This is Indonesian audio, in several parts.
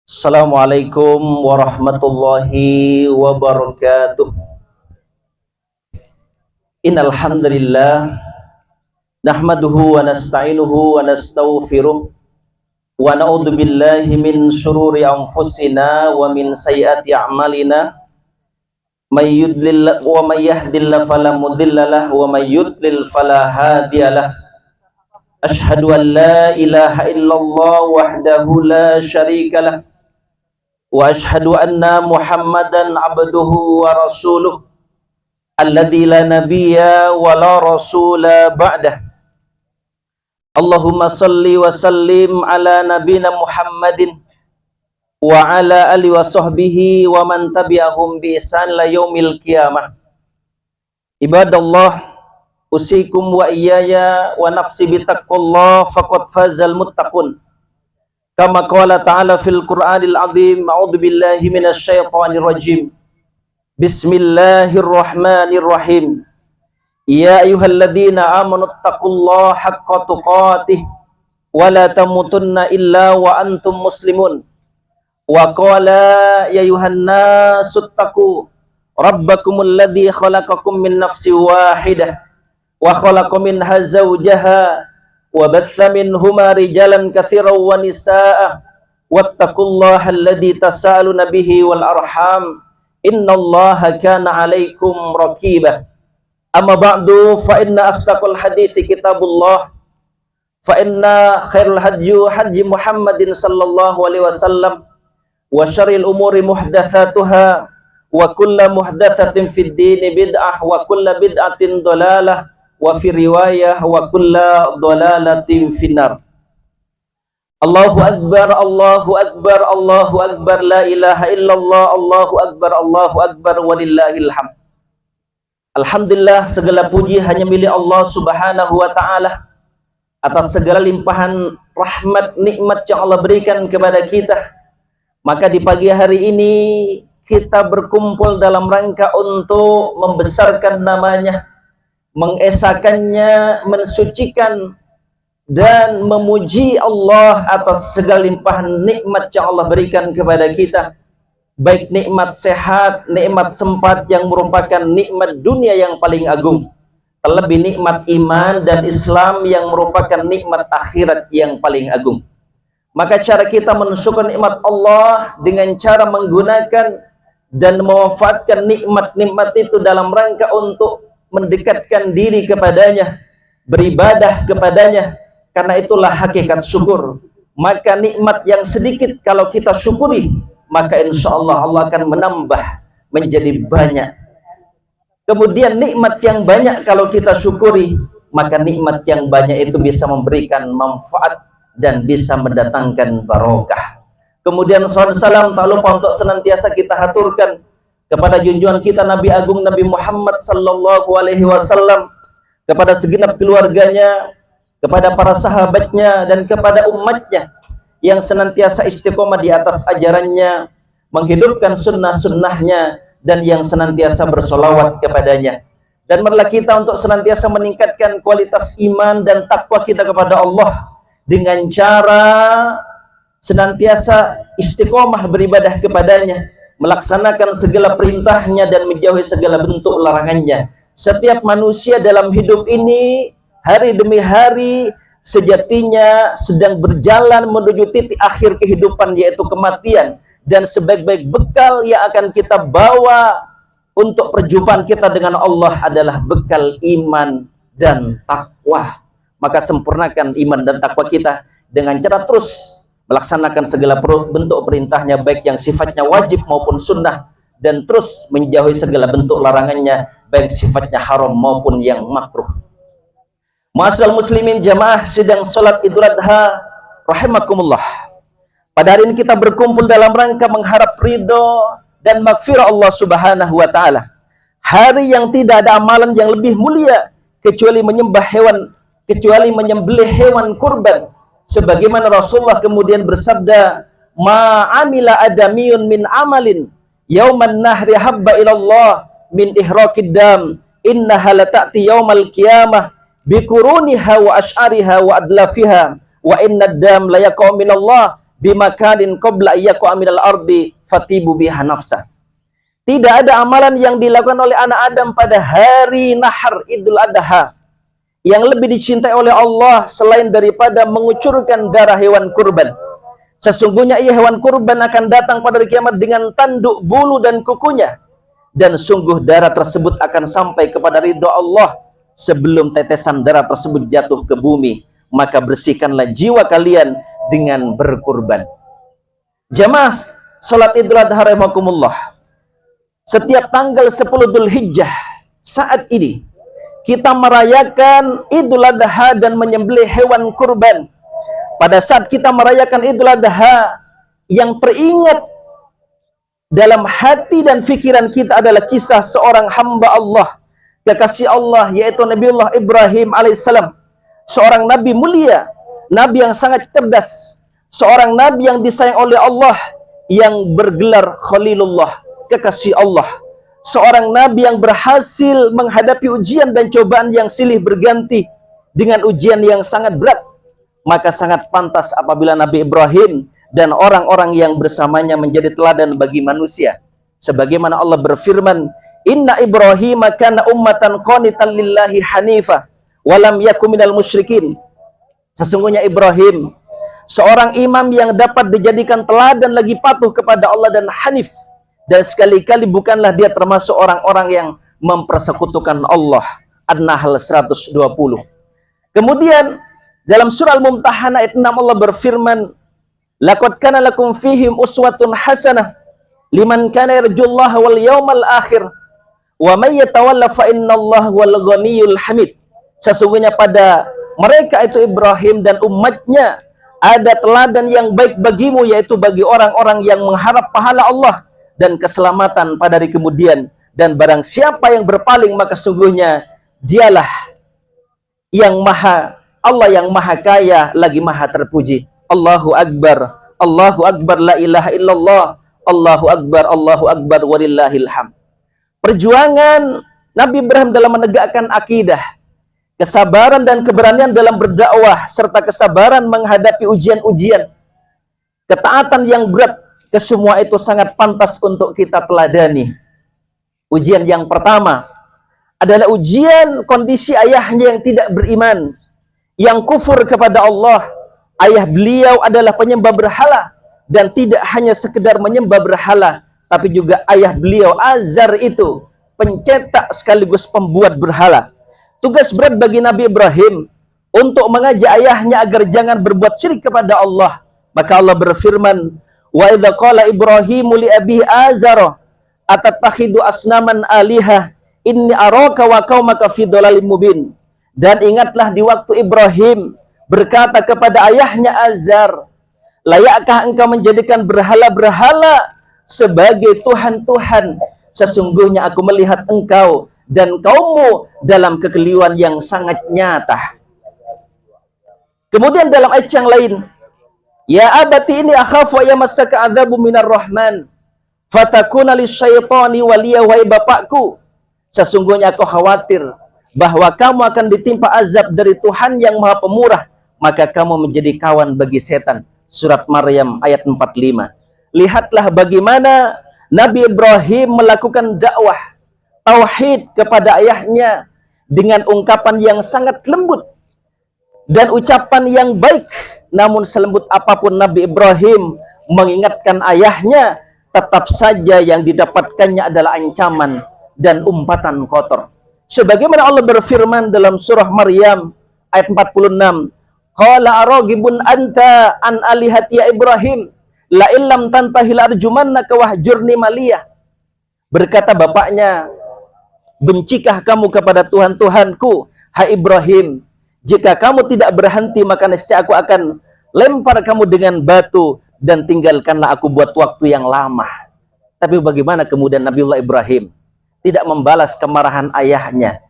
Assalamualaikum warahmatullahi wabarakatuh. Innal hamdalillah nahmaduhu wa nasta'inuhu wa nastaghfiruh wa na'udzu billahi min shururi anfusina wa min sayyiati a'malina. May yudlil wa may yahdihillahu fala mudhillalah wa may yudlil fala hadiyalah. Asyhadu an la ilaha illallah wahdahu la syarikalah wa asyhadu anna Muhammadan abduhu wa rasuluh alladzi la nabiyya wa la rasula ba'dah. Allahumma salli wa sallim ala nabina Muhammadin wa ala alihi wa sahbihi wa man tabi'ahum bi ihsan la yaumil qiyamah. Ibadallah, usikum wa iyaya wa nafsi bitaqwallah faqad fazal muttaqun. Kama qala ta'ala fil Qur'anil azim, a'udzu billahi minasy syaithanir rajim. Bismillahirrahmanirrahim. Ya ayyuhalladzina amanu taqullaha haqqa tuqatih wa la tamutunna illa wa antum muslimun. Wa qala ya ayyuhan nasu taqu rabbakumul ladzi khalaqakum min nafsin wahidah wa khalaqa minha zawjaha wa batha minhuma rijalan katsiran wa nisaa wattaqullaha alladzi tasaaluna bihi wal arham innallaha kana 'alaikum raqiba. Amma ba'du, fa inna asdaqal hadithi kitabullah fa inna khairul hadyi Muhammadin sallallahu alaihi wasallam wa syarril umuri muhdatsatuha wa kullu muhdatsatin fid dini bid'ah wa kullu bid'atin dhalalah wa fi riwayah wa kullu dhalalatin finnar. Allahu akbar, Allahu akbar, Allahu akbar, la ilaha illallah, Allahu akbar walillahil hamd. Alhamdulillah, segala puji hanya milik Allah Subhanahu wa taala atas segala limpahan rahmat nikmat yang Allah berikan kepada kita. Maka di pagi hari ini kita berkumpul dalam rangka untuk membesarkan namanya, mengesakannya, mensucikan dan memuji Allah atas segala limpahan nikmat yang Allah berikan kepada kita, baik nikmat sehat, nikmat sempat yang merupakan nikmat dunia yang paling agung, terlebih nikmat iman dan Islam yang merupakan nikmat akhirat yang paling agung. Maka cara kita mensyukur nikmat Allah dengan cara menggunakan dan memanfaatkan nikmat-nikmat itu dalam rangka untuk mendekatkan diri kepadanya, beribadah kepadanya, karena itulah hakikat syukur. Maka nikmat yang sedikit kalau kita syukuri, maka insya Allah Allah akan menambah menjadi banyak. Kemudian nikmat yang banyak kalau kita syukuri, maka nikmat yang banyak itu bisa memberikan manfaat dan bisa mendatangkan barokah. Kemudian salam tak lupa untuk senantiasa kita haturkan kepada junjungan kita Nabi Agung Nabi Muhammad sallallahu alaihi wasallam, kepada segenap keluarganya, kepada para sahabatnya dan kepada umatnya yang senantiasa istiqomah di atas ajarannya, menghidupkan sunnah-sunnahnya dan yang senantiasa bersolawat kepadanya. Dan marilah kita untuk senantiasa meningkatkan kualitas iman dan takwa kita kepada Allah dengan cara senantiasa istiqomah beribadah kepadanya, melaksanakan segala perintahnya dan menjauhi segala bentuk larangannya. Setiap manusia dalam hidup ini hari demi hari sejatinya sedang berjalan menuju titik akhir kehidupan, yaitu kematian, dan sebaik-baik bekal yang akan kita bawa untuk perjumpaan kita dengan Allah adalah bekal iman dan takwa. Maka sempurnakan iman dan takwa kita dengan cara terus melaksanakan segala bentuk perintahnya, baik yang sifatnya wajib maupun sunnah, dan terus menjauhi segala bentuk larangannya, baik sifatnya haram maupun yang makruh. Ma'asyiral muslimin jamaah sidang salat Idul Adha rahimakumullah. Pada hari ini kita berkumpul dalam rangka mengharap ridho dan maghfirah Allah Subhanahu wa taala. Hari yang tidak ada amalan yang lebih mulia kecuali menyembah hewan, kecuali menyembelih hewan kurban. Sebagaimana Rasulullah kemudian bersabda, "Ma amila adamiyun min amalin yauman nahri habba ilallah min ihraqid dam innaha la ta'ti yaumal qiyamah bikuruniha wa ash'ariha wa adlafiha wa inna dam la yaqa'u minallah bimakanin qabla ayyaqa minal ardi fatibu biha nafsa. Tidak ada amalan yang dilakukan oleh anak Adam pada hari nahar Idul Adha yang lebih dicintai oleh Allah selain daripada mengucurkan darah hewan kurban. Sesungguhnya ia hewan kurban akan datang pada hari kiamat dengan tanduk bulu dan kukunya, dan sungguh darah tersebut akan sampai kepada ridha Allah sebelum tetesan darah tersebut jatuh ke bumi. Maka bersihkanlah jiwa kalian dengan berkurban. Jamaah salat Idul Adha rahimakumullah. Setiap tanggal 10 Dzulhijjah saat ini kita merayakan Idul Adha dan menyembelih hewan kurban. Pada saat kita merayakan Idul Adha, yang teringat dalam hati dan pikiran kita adalah kisah seorang hamba Allah, kekasih Allah, yaitu Nabiullah Ibrahim alaihissalam. Seorang nabi mulia, nabi yang sangat cerdas, seorang nabi yang disayang oleh Allah, yang bergelar Khalilullah, kekasih Allah. Seorang nabi yang berhasil menghadapi ujian dan cobaan yang silih berganti dengan ujian yang sangat berat. Maka sangat pantas apabila Nabi Ibrahim dan orang-orang yang bersamanya menjadi teladan bagi manusia. Sebagaimana Allah berfirman, "Inna Ibrahim kana ummatan qanitan lillahi hanifa wa lam yakun minal musyrikin." Sesungguhnya Ibrahim seorang imam yang dapat dijadikan teladan lagi patuh kepada Allah dan hanif, dan sekali-kali bukanlah dia termasuk orang-orang yang mempersekutukan Allah. An-Nahl 120. Kemudian dalam surah Al-Mumtahanah ayat 6 Allah berfirman, "Laqad kana lakum fihim uswatun hasanah liman kana yarjullaha wal yawmal akhir wa may yatawalla fa innallaha wal ghaniyyul hamid." Sesungguhnya pada mereka itu Ibrahim dan umatnya ada teladan yang baik bagimu, yaitu bagi orang-orang yang mengharap pahala Allah dan keselamatan pada hari kemudian. Dan barang siapa yang berpaling, maka sungguhnya dialah yang Allah yang maha kaya lagi maha terpuji. Allahu Akbar, Allahu Akbar, la ilaha illallah, Allahu Akbar, walillahil hamd. Perjuangan Nabi Ibrahim dalam menegakkan akidah, kesabaran dan keberanian dalam berdakwah, serta kesabaran menghadapi ujian-ujian, ketaatan yang berat, kesemua itu sangat pantas untuk kita teladani. Ujian yang pertama adalah ujian kondisi ayahnya yang tidak beriman, yang kufur kepada Allah. Ayah beliau adalah penyembah berhala, dan tidak hanya sekedar menyembah berhala, tapi juga ayah beliau Azar itu pencetak sekaligus pembuat berhala. Tugas berat bagi Nabi Ibrahim untuk mengajak ayahnya agar jangan berbuat syirik kepada Allah. Maka Allah berfirman, "Wa idza qala Ibrahimu li abihi Azara atattakhidu asnaman alihah inni araka wa qaumaka fi dhalalim mubin." Dan ingatlah di waktu Ibrahim berkata kepada ayahnya Azar, "Layakkah engkau menjadikan berhala-berhala sebagai Tuhan-Tuhan? Sesungguhnya aku melihat engkau dan kaummu dalam kekeliruan yang sangat nyata." Kemudian dalam ayat yang lain, "Ya abati ini akhafu yamassaka adzabu minar rahman fatakuna lisyaitani waliya." Wahai bapakku, sesungguhnya aku khawatir bahwa kamu akan ditimpa azab dari Tuhan yang Maha Pemurah, maka kamu menjadi kawan bagi setan. Surat Maryam ayat 45. Lihatlah bagaimana Nabi Ibrahim melakukan dakwah tauhid kepada ayahnya dengan ungkapan yang sangat lembut dan ucapan yang baik. Namun selembut apapun Nabi Ibrahim mengingatkan ayahnya, tetap saja yang didapatkannya adalah ancaman dan umpatan kotor. Sebagaimana Allah berfirman dalam surah Maryam ayat 46, "Qala aragibun anta an alihati ya Ibrahim la illam tantahil arjumannaka wahjurni maliyah." Berkata bapaknya, "Bencikah kamu kepada Tuhan-Tuhanku, hai Ibrahim? Jika kamu tidak berhenti, maka niscaya aku akan lempar kamu dengan batu dan tinggalkanlah aku buat waktu yang lama." Tapi bagaimana kemudian Nabiullah Ibrahim tidak membalas kemarahan ayahnya,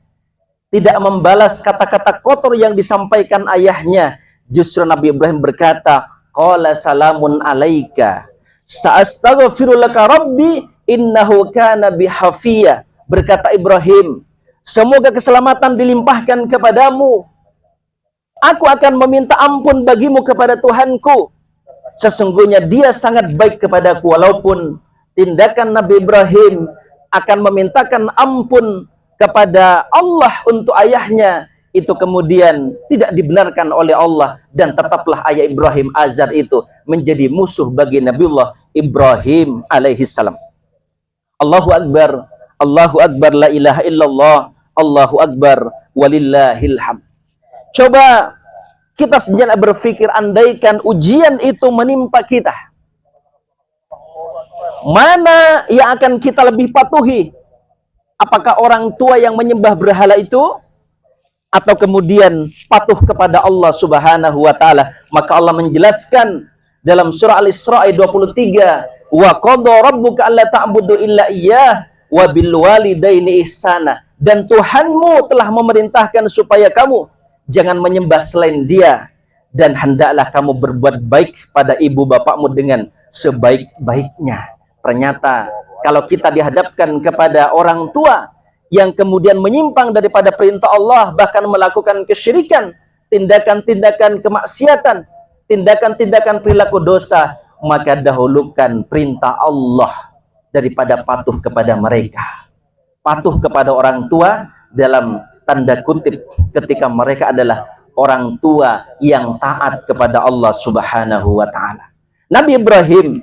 tidak membalas kata-kata kotor yang disampaikan ayahnya. Justru Nabi Ibrahim berkata, "Qala salamun alaika sa'astaghfiru laka rabbi innahu kana bihafiyah." Berkata Ibrahim, "Semoga keselamatan dilimpahkan kepadamu. Aku akan meminta ampun bagimu kepada Tuhanku. Sesungguhnya dia sangat baik kepadaku. Walaupun tindakan Nabi Ibrahim akan memintakan ampun kepada Allah untuk ayahnya, itu kemudian tidak dibenarkan oleh Allah, dan tetaplah ayah Ibrahim Azar itu menjadi musuh bagi Nabiullah Ibrahim alaihi salam. Allahu Akbar, Allahu Akbar, la ilaha illallah, Allahu Akbar, walillahil hamd. Coba kita sejenak berpikir, andaikan ujian itu menimpa kita, mana yang akan kita lebih patuhi? Apakah orang tua yang menyembah berhala itu, atau kemudian patuh kepada Allah Subhanahu wa taala? Maka Allah menjelaskan dalam surah Al-Isra ayat 23, wa qadha rabbuka alla ta'budu illa iyyah wa bil walidaini ihsana. Dan Tuhanmu telah memerintahkan supaya kamu jangan menyembah selain Dia, dan hendaklah kamu berbuat baik pada ibu bapakmu dengan sebaik-baiknya. Ternyata kalau kita dihadapkan kepada orang tua yang kemudian menyimpang daripada perintah Allah, bahkan melakukan kesyirikan, tindakan-tindakan kemaksiatan, tindakan-tindakan perilaku dosa, maka dahulukan perintah Allah daripada patuh kepada mereka. Patuh kepada orang tua dalam tanda kutip ketika mereka adalah orang tua yang taat kepada Allah Subhanahu wa taala. Nabi Ibrahim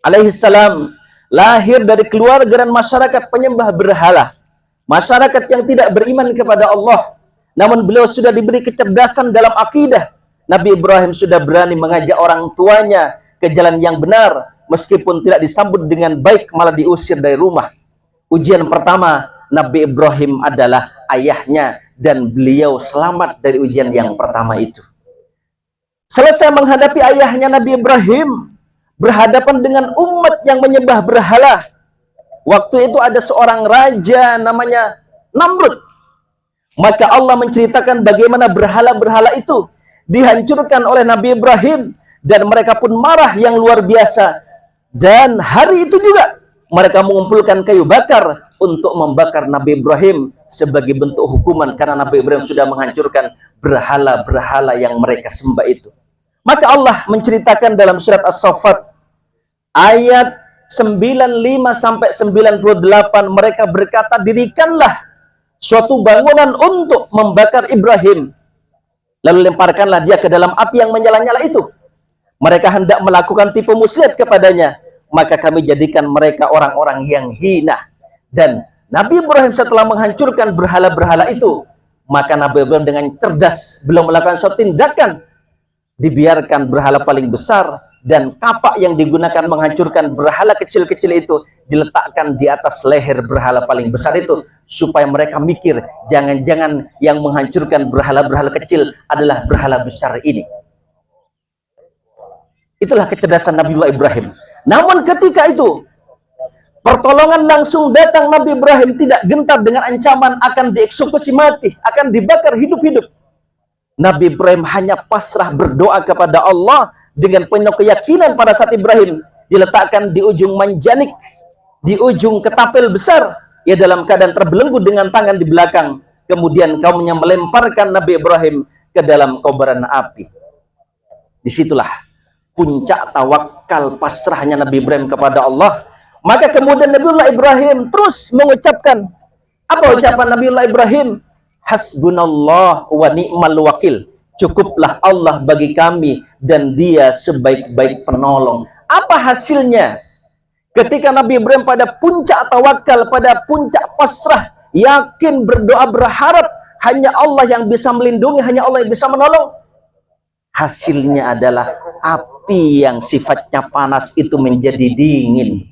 alaihissalam lahir dari keluarga dan masyarakat penyembah berhala, masyarakat yang tidak beriman kepada Allah. Namun beliau sudah diberi kecerdasan dalam akidah. Nabi Ibrahim sudah berani mengajak orang tuanya ke jalan yang benar, meskipun tidak disambut dengan baik, malah diusir dari rumah. Ujian pertama Nabi Ibrahim adalah ayahnya, dan beliau selamat dari ujian yang pertama itu. Selesai menghadapi ayahnya, Nabi Ibrahim berhadapan dengan umat yang menyembah berhala. Waktu itu ada seorang raja namanya Namrud. Maka Allah menceritakan bagaimana berhala-berhala itu dihancurkan oleh Nabi Ibrahim, dan mereka pun marah yang luar biasa. Dan hari itu juga mereka mengumpulkan kayu bakar untuk membakar Nabi Ibrahim sebagai bentuk hukuman karena Nabi Ibrahim sudah menghancurkan berhala-berhala yang mereka sembah itu. Maka Allah menceritakan dalam surat As-Saffat ayat 95 sampai 98, mereka berkata, dirikanlah suatu bangunan untuk membakar Ibrahim, lalu lemparkanlah dia ke dalam api yang menyala-nyala itu. Mereka hendak melakukan tipu muslihat kepadanya, maka kami jadikan mereka orang-orang yang hina. Dan Nabi Ibrahim setelah menghancurkan berhala-berhala itu, maka Nabi Ibrahim dengan cerdas belum melakukan suatu tindakan, dibiarkan berhala paling besar dan kapak yang digunakan menghancurkan berhala kecil-kecil itu diletakkan di atas leher berhala paling besar itu, supaya mereka mikir jangan-jangan yang menghancurkan berhala-berhala kecil adalah berhala besar ini. Itulah kecerdasan Nabiullah Ibrahim. Namun ketika itu pertolongan langsung datang. Nabi Ibrahim tidak gentar dengan ancaman akan dieksekusi mati, akan dibakar hidup-hidup. Nabi Ibrahim hanya pasrah berdoa kepada Allah dengan penuh keyakinan. Pada saat Ibrahim diletakkan di ujung manjanik, di ujung ketapel besar, ia dalam keadaan terbelenggu dengan tangan di belakang. Kemudian kaumnya melemparkan Nabi Ibrahim ke dalam kobaran api. Disitulah puncak tawakal pasrahnya Nabi Ibrahim kepada Allah. Maka kemudian Nabiullah Ibrahim terus mengucapkan, apa ucapan Nabiullah Ibrahim? Hasbunallah wa ni'mal wakil. Cukuplah Allah bagi kami dan Dia sebaik-baik penolong. Apa hasilnya? Ketika Nabi Ibrahim pada puncak tawakal, pada puncak pasrah, yakin, berdoa, berharap hanya Allah yang bisa melindungi, hanya Allah yang bisa menolong. Hasilnya adalah api yang sifatnya panas itu menjadi dingin.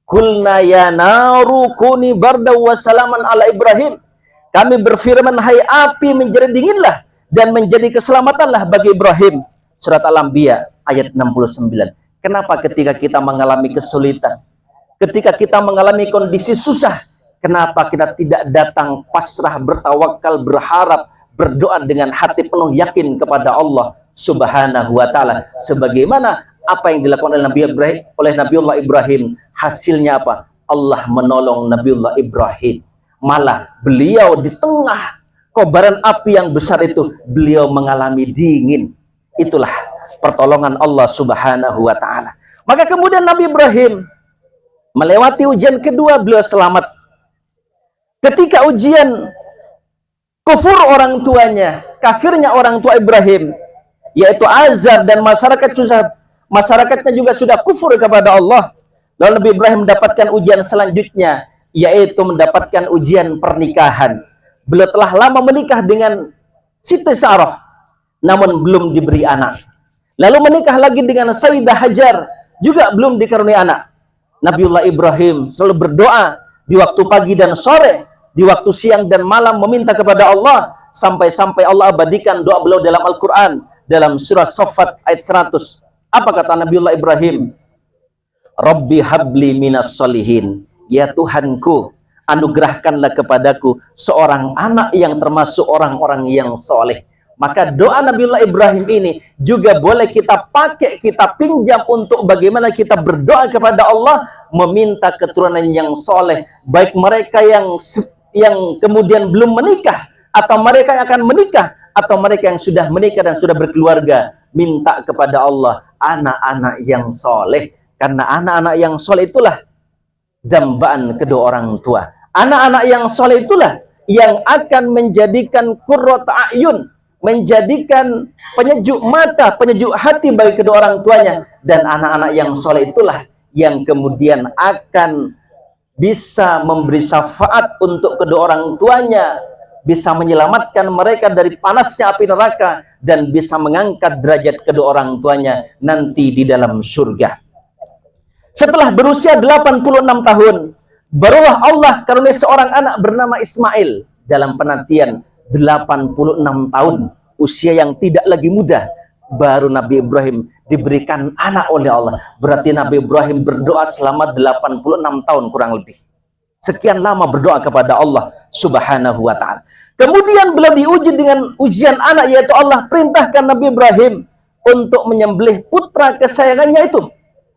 Kulna ya naru kuni barda wa salaman ala Ibrahim. Kami berfirman, hai api menjadi dinginlah dan menjadi keselamatanlah bagi Ibrahim. Surat Al-Anbiya ayat 69. Kenapa ketika kita mengalami kesulitan, ketika kita mengalami kondisi susah, kenapa kita tidak datang pasrah, bertawakal, berharap, berdoa dengan hati penuh yakin kepada Allah Subhanahu wa ta'ala, sebagaimana apa yang dilakukan oleh Nabiullah Ibrahim? Hasilnya apa? Allah menolong Nabiullah Ibrahim. Malah beliau di tengah kobaran api yang besar itu, beliau mengalami dingin. Itulah pertolongan Allah Subhanahu wa ta'ala. Maka kemudian Nabi Ibrahim melewati ujian kedua, beliau selamat. Ketika ujian kufur orang tuanya, kafirnya orang tua Ibrahim, yaitu Azar, dan masyarakatnya juga sudah kufur kepada Allah. Lalu Nabi Ibrahim mendapatkan ujian selanjutnya, yaitu mendapatkan ujian pernikahan. Beliau telah lama menikah dengan Siti Sarah, namun belum diberi anak. Lalu menikah lagi dengan Sayyidah Hajar, juga belum dikaruniai anak. Nabiullah Ibrahim selalu berdoa di waktu pagi dan sore, di waktu siang dan malam, meminta kepada Allah, sampai-sampai Allah abadikan doa beliau dalam Al-Quran, dalam surah Saffat ayat 100. Apa kata Nabiullah Ibrahim? Rabbi habli minas solihin. Ya Tuhanku, anugerahkanlah kepadaku seorang anak yang termasuk orang-orang yang soleh. Maka doa Nabiullah Ibrahim ini juga boleh kita pakai, kita pinjam untuk bagaimana kita berdoa kepada Allah, meminta keturunan yang soleh, baik mereka yang kemudian belum menikah, atau mereka yang akan menikah, atau mereka yang sudah menikah dan sudah berkeluarga. Minta kepada Allah anak-anak yang soleh, karena anak-anak yang soleh itulah dambaan kedua orang tua. Anak-anak yang soleh itulah yang akan menjadikan qurrat a'yun, menjadikan penyejuk mata, penyejuk hati bagi kedua orang tuanya. Dan anak-anak yang soleh itulah yang kemudian akan bisa memberi syafaat untuk kedua orang tuanya, bisa menyelamatkan mereka dari panasnya api neraka, dan bisa mengangkat derajat kedua orang tuanya nanti di dalam surga. Setelah berusia 86 tahun, barulah Allah karuniai seorang anak bernama Ismail. Dalam penantian 86 tahun, usia yang tidak lagi muda, baru Nabi Ibrahim diberikan anak oleh Allah. Berarti Nabi Ibrahim berdoa selama 86 tahun kurang lebih. Sekian lama berdoa kepada Allah Subhanahu wa ta'ala. Kemudian beliau diuji dengan ujian anak, yaitu Allah perintahkan Nabi Ibrahim untuk menyembelih putra kesayangannya itu,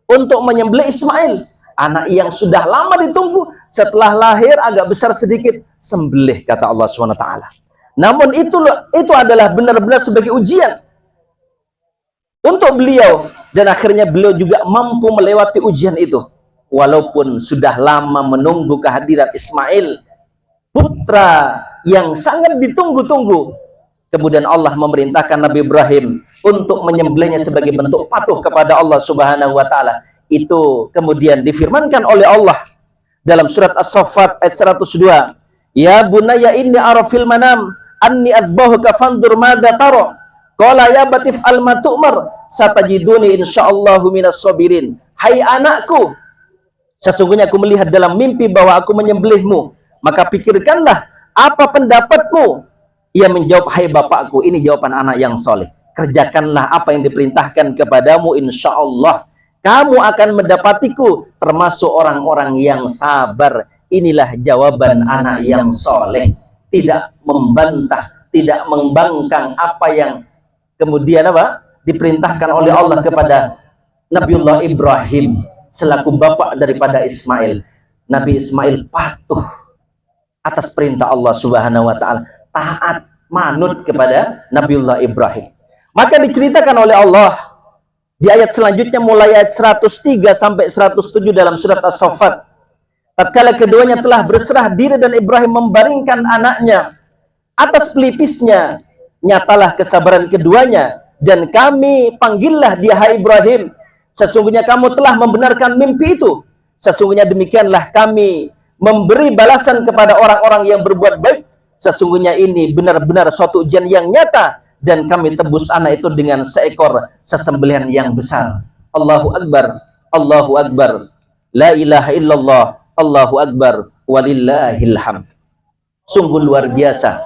untuk menyembelih Ismail, anak yang sudah lama ditunggu. Setelah lahir agak besar sedikit, sembelih kata Allah SWT. Namun itu adalah benar-benar sebagai ujian untuk beliau, dan akhirnya beliau juga mampu melewati ujian itu. Walaupun sudah lama menunggu kehadiran Ismail, putra yang sangat ditunggu-tunggu, kemudian Allah memerintahkan Nabi Ibrahim untuk menyembelihnya sebagai bentuk patuh kepada Allah Subhanahu wa ta'ala. Itu kemudian difirmankan oleh Allah dalam surat As-Saffat ayat 102. Ya bunayya inni ara fil manam anni adbahuka fandur madza tara. Qala ya batif al matu'mar satajiduni insyaallahu minas sabirin. Hai anakku, sesungguhnya aku melihat dalam mimpi bahwa aku menyembelihmu, maka pikirkanlah apa pendapatmu. Ia menjawab, hai bapakku, ini jawaban anak yang soleh, kerjakanlah apa yang diperintahkan kepadamu, insya Allah kamu akan mendapatiku termasuk orang-orang yang sabar. Inilah jawaban anak yang soleh, tidak membantah, tidak membangkang apa yang kemudian diperintahkan oleh Allah kepada Nabiullah Ibrahim selaku bapak daripada Ismail. Nabi Ismail patuh atas perintah Allah Subhanahu wa ta'ala, taat, manut kepada Nabiullah Ibrahim. Maka diceritakan oleh Allah di ayat selanjutnya, mulai ayat 103 sampai 107 dalam surat As-Saffat. Tatkala keduanya telah berserah diri dan Ibrahim membaringkan anaknya atas pelipisnya, nyatalah kesabaran keduanya, dan kami panggillah dia, hai Ibrahim, sesungguhnya kamu telah membenarkan mimpi itu. Sesungguhnya demikianlah kami memberi balasan kepada orang-orang yang berbuat baik. Sesungguhnya ini benar-benar suatu ujian yang nyata, dan kami tebus anak itu dengan seekor sesembelihan yang besar. Allahu Akbar, Allahu Akbar, la ilaha illallah, Allahu Akbar, walillahil hamd. Sungguh luar biasa,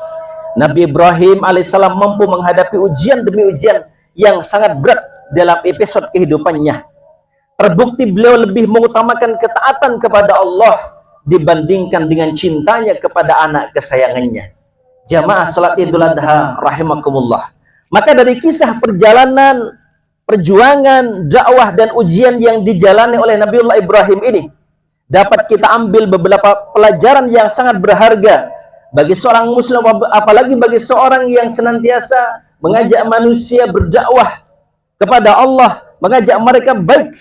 Nabi Ibrahim alaihissalam mampu menghadapi ujian demi ujian yang sangat berat dalam episode kehidupannya. Terbukti beliau lebih mengutamakan ketaatan kepada Allah dibandingkan dengan cintanya kepada anak kesayangannya. Jamaah salat Idul Adha rahimakumullah. Maka dari kisah perjalanan, perjuangan, dakwah dan ujian yang dijalani oleh Nabiullah Ibrahim ini, dapat kita ambil beberapa pelajaran yang sangat berharga. bagi seorang muslim, apalagi bagi seorang yang senantiasa mengajak manusia berdakwah kepada Allah, mengajak mereka baik,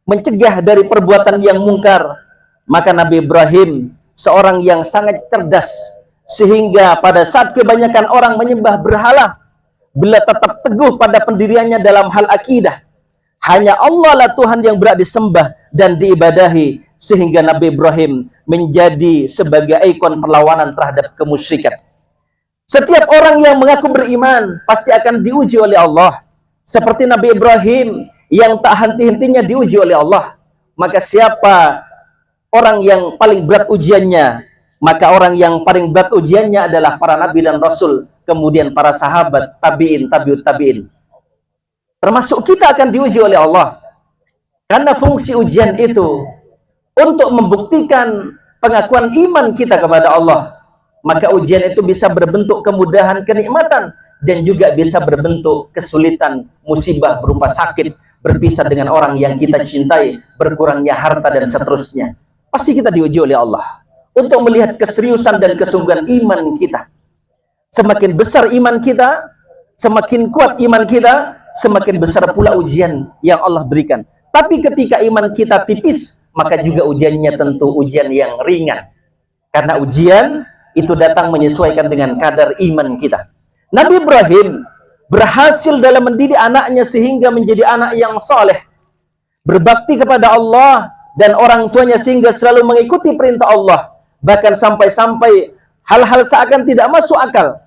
mencegah dari perbuatan yang mungkar. Maka Nabi Ibrahim seorang yang sangat cerdas, sehingga pada saat kebanyakan orang menyembah berhala, beliau tetap teguh pada pendiriannya dalam hal akidah. Hanya Allah lah Tuhan yang berhak disembah dan diibadahi, sehingga Nabi Ibrahim menjadi sebagai ikon perlawanan terhadap kemusyrikan. Setiap orang yang mengaku beriman pasti akan diuji oleh Allah. Seperti Nabi Ibrahim yang tak henti-hentinya diuji oleh Allah. Maka siapa orang yang paling berat ujiannya? Maka orang yang paling berat ujiannya adalah para nabi dan rasul, kemudian para sahabat, tabi'in, tabi'ut tabi'in. Termasuk kita akan diuji oleh Allah. Karena fungsi ujian itu untuk membuktikan pengakuan iman kita kepada Allah. Maka ujian itu bisa berbentuk kemudahan, kenikmatan, dan juga bisa berbentuk kesulitan, musibah berupa sakit, berpisah dengan orang yang kita cintai, berkurangnya harta, dan seterusnya. Pasti kita diuji oleh Allah untuk melihat keseriusan dan kesungguhan iman kita. Semakin besar iman kita, semakin kuat iman kita, semakin besar pula ujian yang Allah berikan. Tapi ketika iman kita tipis, maka juga ujiannya tentu ujian yang ringan. Karena ujian itu datang menyesuaikan dengan kadar iman kita. Nabi Ibrahim berhasil dalam mendidik anaknya sehingga menjadi anak yang soleh, berbakti kepada Allah dan orang tuanya sehingga selalu mengikuti perintah Allah. Bahkan sampai-sampai hal-hal seakan tidak masuk akal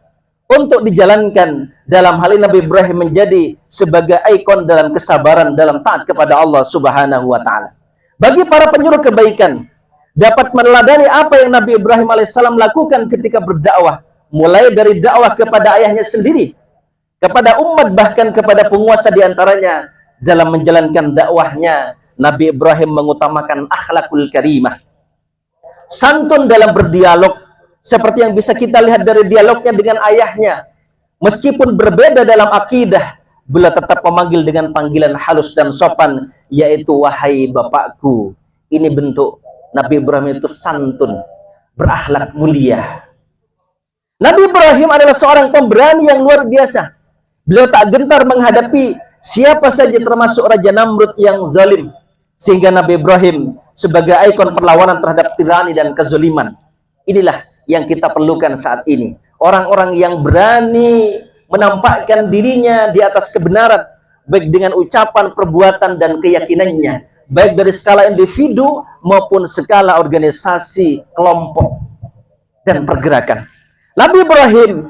untuk dijalankan. Dalam hal ini Nabi Ibrahim menjadi sebagai ikon dalam kesabaran dalam taat kepada Allah Subhanahu wa ta'ala. Bagi para penyuruh kebaikan, dapat meneladani apa yang Nabi Ibrahim alaihissalam lakukan ketika berdakwah, mulai dari dakwah kepada ayahnya sendiri, kepada umat, bahkan kepada penguasa diantaranya. Dalam menjalankan dakwahnya, Nabi Ibrahim mengutamakan akhlakul karimah, santun dalam berdialog, seperti yang bisa kita lihat dari dialognya dengan ayahnya. Meskipun berbeda dalam akidah, beliau tetap memanggil dengan panggilan halus dan sopan, yaitu wahai bapakku. Ini bentuk Nabi Ibrahim itu santun, berakhlak mulia. Nabi Ibrahim adalah seorang pemberani yang luar biasa. Beliau tak gentar menghadapi siapa saja, termasuk Raja Namrud yang zalim. Sehingga Nabi Ibrahim sebagai ikon perlawanan terhadap tirani dan kezaliman. Inilah yang kita perlukan saat ini. Orang-orang yang berani menampakkan dirinya di atas kebenaran, baik dengan ucapan, perbuatan, dan keyakinannya, baik dari skala individu maupun skala organisasi, kelompok, dan pergerakan. Nabi Ibrahim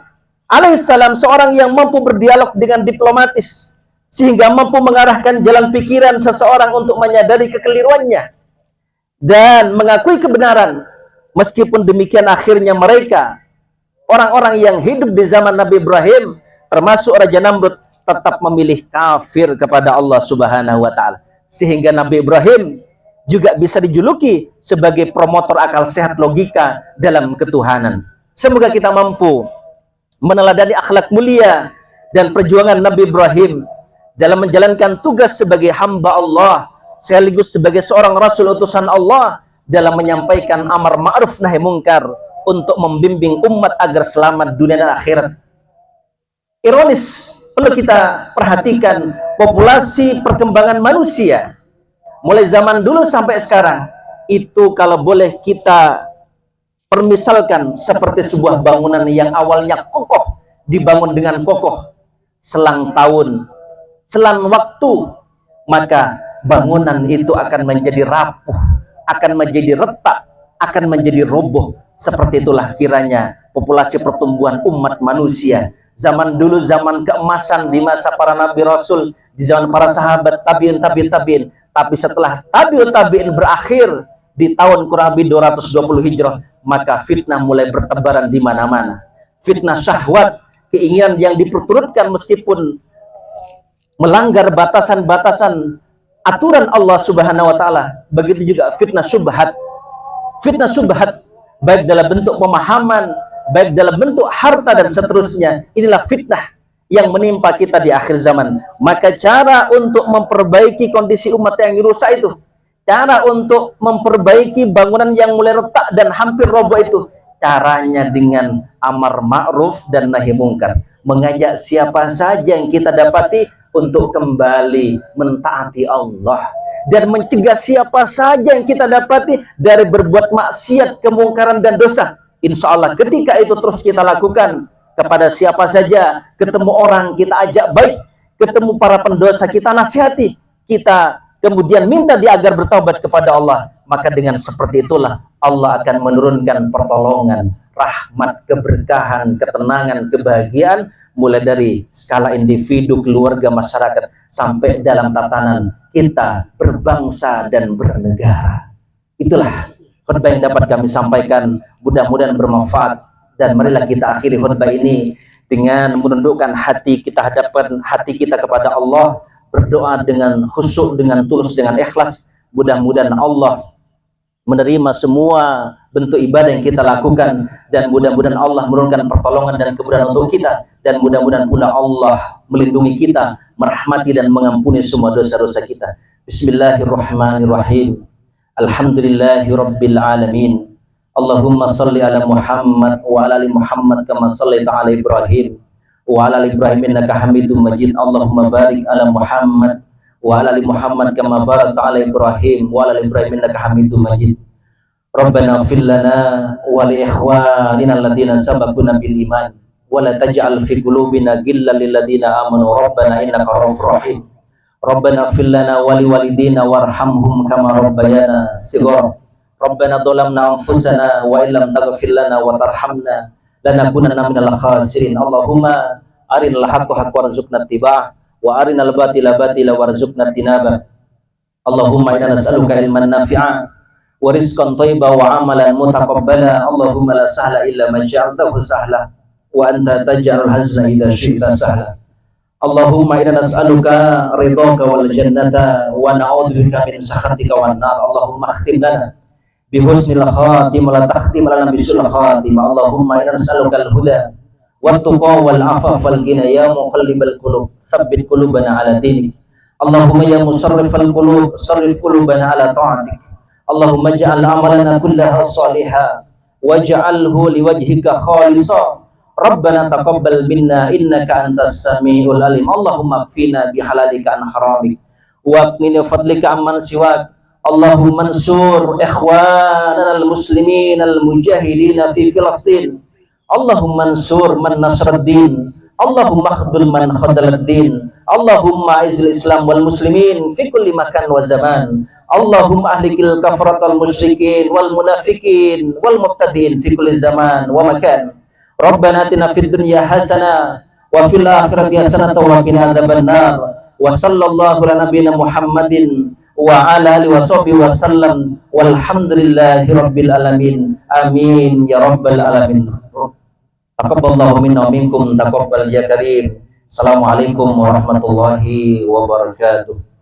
alaihissalam seorang yang mampu berdialog dengan diplomatis, sehingga mampu mengarahkan jalan pikiran seseorang untuk menyadari kekeliruannya dan mengakui kebenaran. Meskipun demikian, akhirnya mereka, orang-orang yang hidup di zaman Nabi Ibrahim, termasuk Raja Namrud, tetap memilih kafir kepada Allah Subhanahu wa ta'ala. Sehingga Nabi Ibrahim juga bisa dijuluki sebagai promotor akal sehat logika dalam ketuhanan. Semoga kita mampu meneladani akhlak mulia dan perjuangan Nabi Ibrahim dalam menjalankan tugas sebagai hamba Allah, sekaligus sebagai seorang rasul utusan Allah, dalam menyampaikan amar ma'ruf nahi mungkar untuk membimbing umat agar selamat dunia dan akhirat. Ironis, perlu kita perhatikan populasi perkembangan manusia mulai zaman dulu sampai sekarang itu, kalau boleh kita permisalkan, seperti sebuah bangunan yang awalnya kokoh, dibangun dengan kokoh, selang tahun, selang waktu, maka bangunan itu akan menjadi rapuh, akan menjadi retak, akan menjadi roboh. Seperti itulah kiranya populasi pertumbuhan umat manusia. Zaman dulu zaman keemasan di masa para nabi rasul, di zaman para sahabat, tabi'in, tabi'in, tabi'in. Tapi setelah tabi'ut tabi'in berakhir di tahun kurang lebih 220 Hijrah, maka fitnah mulai bertebaran di mana-mana. Fitnah syahwat, keinginan yang diperturutkan meskipun melanggar batasan-batasan aturan Allah Subhanahu wa ta'ala. Begitu juga fitnah syubhat. Fitnah syubhat, baik dalam bentuk pemahaman, baik dalam bentuk harta, dan seterusnya. Inilah fitnah yang menimpa kita di akhir zaman. Maka cara untuk memperbaiki kondisi umat yang rusak itu, cara untuk memperbaiki bangunan yang mulai retak dan hampir roboh itu, Caranya dengan amar ma'ruf dan nahi mungkar. Mengajak siapa saja yang kita dapati untuk kembali mentaati Allah, dan mencegah siapa saja yang kita dapati dari berbuat maksiat, kemungkaran dan dosa. Insya Allah ketika itu terus kita lakukan, kepada siapa saja ketemu orang kita ajak baik, ketemu para pendosa kita nasihati, kita kemudian minta dia agar bertaubat kepada Allah, maka dengan seperti itulah Allah akan menurunkan pertolongan, rahmat, keberkahan, ketenangan, kebahagiaan, mulai dari skala individu, keluarga, masyarakat, sampai dalam tatanan kita berbangsa dan bernegara. Itulah khutbah yang dapat kami sampaikan, mudah-mudahan bermanfaat. Dan marilah kita akhiri khutbah ini dengan menundukkan hati kita, hadapan hati kita kepada Allah, berdoa dengan khusyuk, dengan tulus, dengan ikhlas. Mudah-mudahan Allah menerima semua bentuk ibadah yang kita lakukan, dan mudah-mudahan Allah menurunkan pertolongan dan kemudahan untuk kita, dan mudah-mudahan pula Allah melindungi kita, merahmati dan mengampuni semua dosa-dosa kita. Bismillahirrahmanirrahim. Alhamdulillahirabbil alamin. Allahumma salli ala Muhammad wa ala ali Muhammad kama sallaita ala Ibrahim wa ala ali Ibrahim innaka Hamidum Majid. Allahumma barik ala Muhammad wa ala ali Muhammad kama barakta ala Ibrahim wa ala ali Ibrahim innaka Hamidum Majid. Rabbana ighfir lana wa li ikhwanina alladziina sabaquna bil iman wa la taj'al fi qulubina ghillan lil ladziina amanu rabbana innaka ra'ufur rahim. Rabbana ighfir lana wa li walidina warhamhum kama rabbayana shighara. Rabbana dhalamna anfusana wa illam taghfir lana wa tarhamna lanakunanna minal khasirin. Allahumma arinal haqqa haqqan warzuqna ittiba'ah wa arinal batila batila warzuqna ijtinabah. Allahumma inna nas'aluka ilman nafi'a wa rizqan thayyiban wa amalan mutaqabbala. Allahumma la sahla illa ma ja'altahu sahla wa anta taj'alul hazna idza syi'ta sahla. Allahumma inna nas'aluka ridhaka wal jannata wa na'udzubika min sakhatika wan nar. Allahumma khtim lana bihusnil khatimah la takhtim lana bisul khatimah. Allahumma inna nas'aluka al-huda wat tuqa wal afaf wal ghina ya muqallibal qulub tsabbit qulubana ala dinik. Allahumma ya musarrifal qulub sarrif qulubana ala ta'atik. Allahumma ij'al amalana kullaha shalihan waj'alhu liwajhika khalisan. Rabbana taqabbal minna innaka antas samiul alim. Allahumma kfina bihalalika an haramik wa qina fadlika amman siwak. Allahumma ansur ikhwanana al-muslimin al-mujahidin fi Filastin. Allahumma ansur man nasraddin. Allahumma akhdhul man khadaladdin. Allahumma aizil islam wal muslimin fi kulli makan wa zaman. Allahumma ahlikil kafaratal musyrikin wal munafikin wal mubtadiin fi kulli zaman wa makan. Rabbana atina fid dunya hasanah wa fil akhirati hasanah wa qina adzabannar. Wa sallallahu ala nabiyyina Muhammadin wa ala alihi wa sahbihi wa sallam walhamdulillahi rabbil alamin. Amin ya rabbal alamin. Taqabbalallahu minna wa minkum taqabbal ya karim. Assalamualaikum warahmatullahi wabarakatuh.